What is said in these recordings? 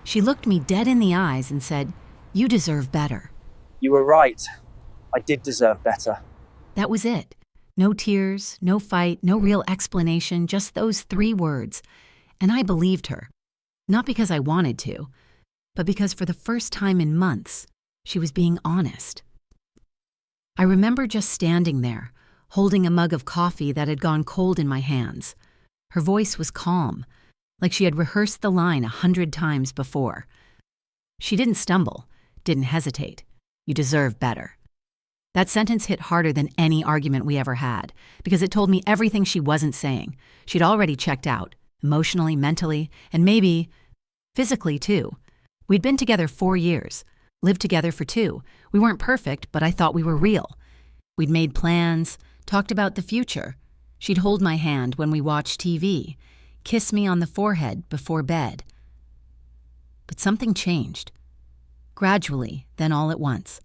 She looked me dead in the eyes and said, "You deserve better." You were right. I did deserve better. That was it. No tears, no fight, no real explanation, just those 3 words. And I believed her. Not because I wanted to, but because for the first time in months, she was being honest. I remember just standing there, holding a mug of coffee that had gone cold in my hands. Her voice was calm, like she had rehearsed the line 100 times before. She didn't stumble, didn't hesitate. You deserve better. That sentence hit harder than any argument we ever had, because it told me everything she wasn't saying. She'd already checked out, emotionally, mentally, and maybe physically too. We'd been together 4 years, lived together for 2. We weren't perfect, but I thought we were real. We'd made plans, talked about the future. She'd hold my hand when we watched TV, kiss me on the forehead before bed. But something changed. Gradually, then all at once.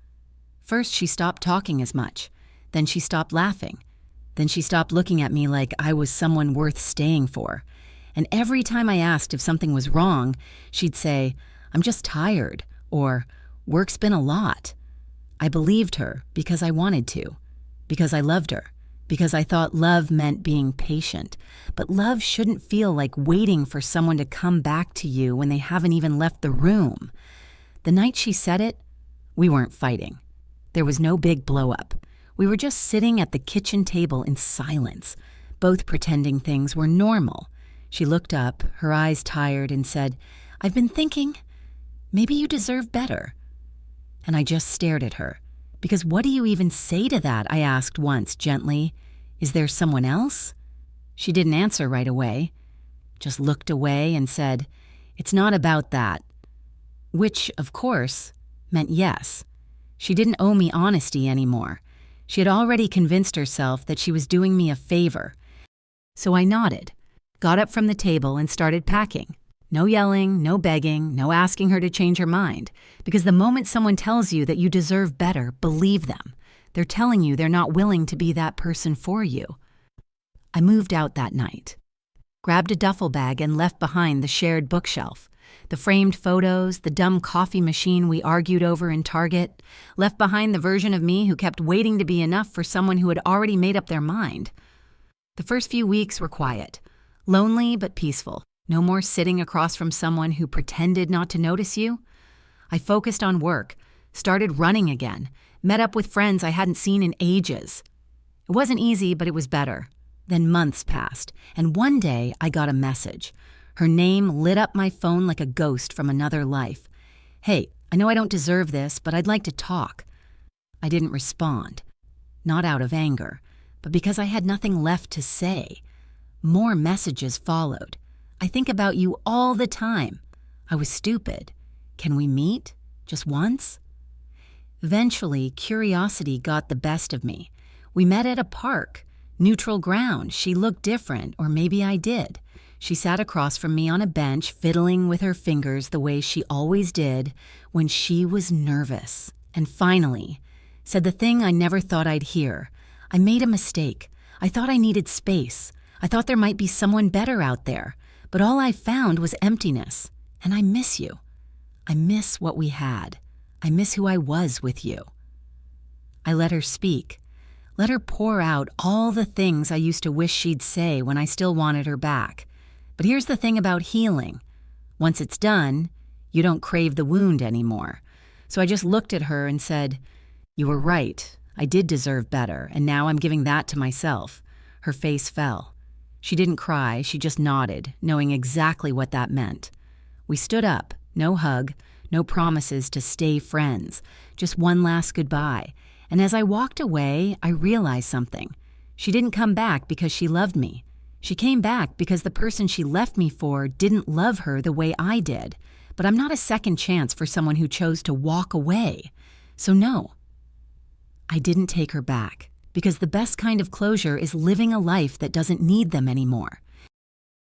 First, she stopped talking as much. Then she stopped laughing. Then she stopped looking at me like I was someone worth staying for. And every time I asked if something was wrong, she'd say, "I'm just tired," or "Work's been a lot." I believed her because I wanted to, because I loved her, because I thought love meant being patient. But love shouldn't feel like waiting for someone to come back to you when they haven't even left the room. The night she said it, we weren't fighting. There was no big blow-up. We were just sitting at the kitchen table in silence, both pretending things were normal. She looked up, her eyes tired, and said, "I've been thinking, maybe you deserve better." And I just stared at her. Because what do you even say to that? I asked once, gently. Is there someone else? She didn't answer right away, just looked away and said, "It's not about that." Which, of course, meant yes. She didn't owe me honesty anymore. She had already convinced herself that she was doing me a favor. So I nodded, got up from the table and started packing. No yelling, no begging, no asking her to change her mind. Because the moment someone tells you that you deserve better, believe them. They're telling you they're not willing to be that person for you. I moved out that night, grabbed a duffel bag and left behind the shared bookshelf. The framed photos, the dumb coffee machine we argued over in Target, left behind the version of me who kept waiting to be enough for someone who had already made up their mind. The first few weeks were quiet, lonely but peaceful. No more sitting across from someone who pretended not to notice you. I focused on work, started running again, met up with friends I hadn't seen in ages. It wasn't easy, but it was better. Then months passed, and one day I got a message. Her name lit up my phone like a ghost from another life. "Hey, I know I don't deserve this, but I'd like to talk." I didn't respond. Not out of anger, but because I had nothing left to say. More messages followed. "I think about you all the time." I was stupid. "Can we meet? Just once?" Eventually, curiosity got the best of me. We met at a park. Neutral ground. She looked different, or maybe I did. She sat across from me on a bench, fiddling with her fingers the way she always did when she was nervous. And finally, said the thing I never thought I'd hear. "I made a mistake. I thought I needed space. I thought there might be someone better out there. But all I found was emptiness. And I miss you. I miss what we had. I miss who I was with you." I let her speak. Let her pour out all the things I used to wish she'd say when I still wanted her back. But here's the thing about healing. Once it's done, you don't crave the wound anymore. So I just looked at her and said, "You were right. I did deserve better, and now I'm giving that to myself." Her face fell. She didn't cry, she just nodded, knowing exactly what that meant. We stood up, no hug, no promises to stay friends, just one last goodbye. And as I walked away, I realized something. She didn't come back because she loved me. She came back because the person she left me for didn't love her the way I did. But I'm not a second chance for someone who chose to walk away. So no, I didn't take her back. Because the best kind of closure is living a life that doesn't need them anymore.